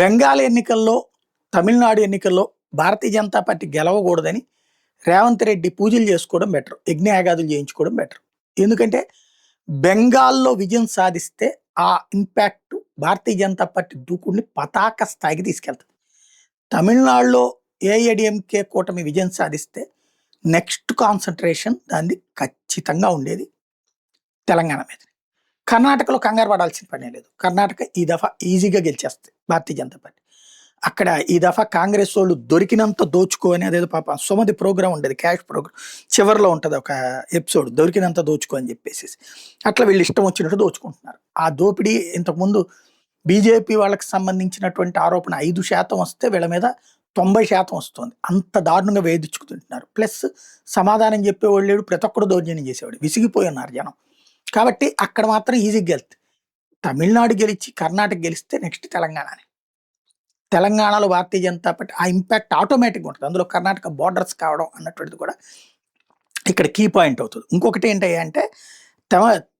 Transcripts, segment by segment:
బెంగాల్ ఎన్నికల్లో, తమిళనాడు ఎన్నికల్లో భారతీయ జనతా పార్టీ గెలవకూడదని రేవంత్ రెడ్డి పూజలు చేసుకోవడం బెటర్. యజ్ఞయాగాదులు చేయించుకోవడం బెటర్. ఎందుకంటే బెంగాల్‌లో విజయం సాధిస్తే ఆ ఇంపాక్ట్ భారతీయ జనతా పార్టీ దూకుడిని పతాక స్థాయికి తీసుకెళ్తది. తమిళనాడులో ఏఐఏడీఎంకే కూటమి విజయం సాధిస్తే నెక్స్ట్ కాన్సంట్రేషన్ దానిది ఖచ్చితంగా ఉండేది తెలంగాణ మీద. కర్ణాటకలో కంగారు పడాల్సిన పనే లేదు. కర్ణాటక ఈ దఫా ఈజీగా గెలిచేస్తుంది భారతీయ జనతా పార్టీ. అక్కడ ఈ దఫా కాంగ్రెస్ వాళ్ళు దొరికినంత దోచుకో అని అదేదో పాప సుమతి ప్రోగ్రామ్ ఉండేది, క్యాష్ ప్రోగ్రామ్ చివరిలో ఉంటుంది ఒక ఎపిసోడ్, దొరికినంత దోచుకో అని చెప్పేసి. అట్లా వీళ్ళు ఇష్టం వచ్చినట్టు దోచుకుంటున్నారు. ఆ దోపిడీ ఇంతకుముందు బీజేపీ వాళ్ళకి సంబంధించినటువంటి ఆరోపణ 5% వస్తే వీళ్ళ మీద 90% వస్తుంది. అంత దారుణంగా వేధించుకుంటున్నారు. ప్లస్ సమాధానం చెప్పేవాళ్ళు లేడు, ప్రతి ఒక్కడు దౌర్జన్యం చేసేవాడు. విసిగిపోయి ఉన్నారు జనం. కాబట్టి అక్కడ మాత్రం ఈజీగా గెలుతుంది. తమిళనాడు గెలిచి కర్ణాటక గెలిస్తే నెక్స్ట్ తెలంగాణనే. తెలంగాణలో భారతీయ జనతా పార్టీ ఆ ఇంపాక్ట్ ఆటోమేటిక్గా ఉంటుంది. అందులో కర్ణాటక బార్డర్స్ కావడం అన్నటువంటిది కూడా ఇక్కడ కీ పాయింట్ అవుతుంది. ఇంకొకటి ఏంటి అంటే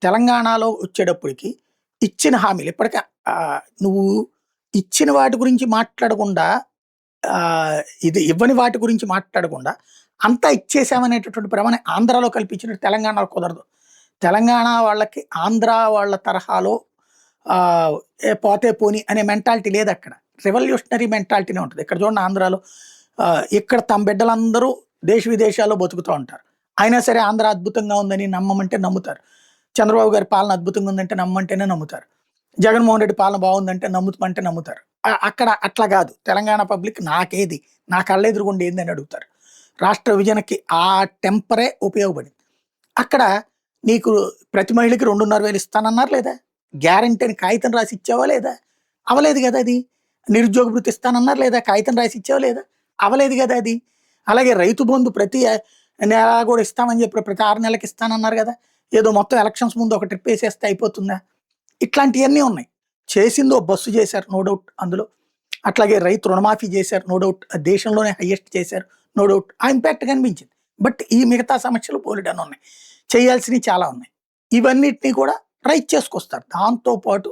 తెలంగాణలో వచ్చేటప్పటికి ఇచ్చిన హామీలు ఇప్పటికే నువ్వు ఇచ్చిన వాటి గురించి మాట్లాడకుండా, ఇది ఇవ్వని వాటి గురించి మాట్లాడకుండా అంతా ఇచ్చేసామనేటటువంటి ప్రమాణం ఆంధ్రాలో కల్పించినట్టు తెలంగాణలో కుదరదు. తెలంగాణ వాళ్ళకి ఆంధ్ర వాళ్ళ తరహాలో పోతే పోని అనే మెంటాలిటీ లేదు. అక్కడ రెవల్యూషనరీ మెంటాలిటీనే ఉంటుంది. ఇక్కడ చూడండి, ఆంధ్రాలో ఇక్కడ తమ బిడ్డలందరూ దేశ విదేశాల్లో బతుకుతూ ఉంటారు. అయినా సరే ఆంధ్ర అద్భుతంగా ఉందని నమ్మమంటే నమ్ముతారు. చంద్రబాబు గారి పాలన అద్భుతంగా ఉందంటే నమ్మంటేనే నమ్ముతారు. జగన్మోహన్ రెడ్డి పాలన బాగుందంటే నమ్ముతామంటే నమ్ముతారు. అక్కడ అట్లా కాదు. తెలంగాణ పబ్లిక్ నాకేది, నా కళ్ళెదురుగుండి ఏంది అని అడుగుతారు. రాష్ట్ర విభజనకి ఆ టెంపరే ఉపయోగపడింది. అక్కడ నీకు ప్రతి మహిళకి 2,500,000 ఇస్తానన్నారు లేదా? గ్యారంటీ అని కాగితం రాసి ఇచ్చావా లేదా? అవలేదు కదా అది. నిరుద్యోగ భృతి ఇస్తానన్నారు లేదా? కాగితం రాసి ఇచ్చావా లేదా? అవలేదు కదా అది. అలాగే రైతు బంధు ప్రతి నెల కూడా ఇస్తామని చెప్పి ప్రతి 6 నెలలకు ఇస్తానన్నారు కదా. ఏదో మొత్తం ఎలక్షన్స్ ముందు ఒక ట్రిప్ వేసేస్తే అయిపోతుందా? ఇట్లాంటివన్నీ ఉన్నాయి. చేసిందో బస్సు చేశారు, నో డౌట్ అందులో. అట్లాగే రైతు రుణమాఫీ చేశారు, నో డౌట్. దేశంలోనే హైయెస్ట్ చేశారు, నో డౌట్. ఆ ఇంపాక్ట్ కనిపించింది. బట్ ఈ మిగతా సమస్యలు పోలిడని ఉన్నాయి, చేయాల్సినవి చాలా ఉన్నాయి. ఇవన్నిటినీ కూడా రైట్ చేసుకొస్తారు. దాంతోపాటు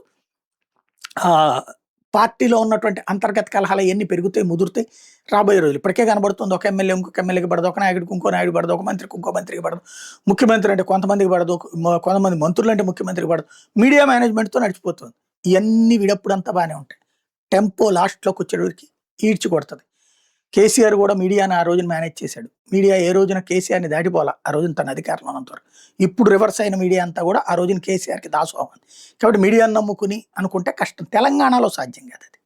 పార్టీలో ఉన్నటువంటి అంతర్గత కలహాలు ఎన్ని పెరుగుతాయి, ముదురుతాయి రాబోయే రోజులు. ఇప్పటికే కనబడుతుంది. ఒక ఎమ్మెల్యే ఇంకొక ఎమ్మెల్యేకి పడదు, ఒక నాయకుడికి ఇంకో నాయుడు పడదు, ఒక మంత్రికి ఇంకో మంత్రికి పడదు, ముఖ్యమంత్రి అంటే కొంతమందికి పడదు, కొంతమంది మంత్రులు అంటే ముఖ్యమంత్రికి పడదు. మీడియా మేనేజ్మెంట్తో నడిచిపోతుంది. ఇవన్నీ విడప్పుడంతా బాగానే ఉంటాయి. టెంపో లాస్ట్లోకి వచ్చేటికి ఈడ్చి కొడుతుంది. కేసీఆర్ కూడా మీడియాని ఆ రోజున మేనేజ్ చేశాడు. మీడియా ఏ రోజున కేసీఆర్ని దాటిపోవాలా ఆ రోజున తన అధికారంలో ఉన్నంతవరకు. ఇప్పుడు రివర్స్ అయిన మీడియా అంతా కూడా ఆ రోజున కేసీఆర్కి దాసోహం. కాబట్టి మీడియాను నమ్ముకుని అనుకుంటే కష్టం. తెలంగాణలో సాధ్యం కాదు అది.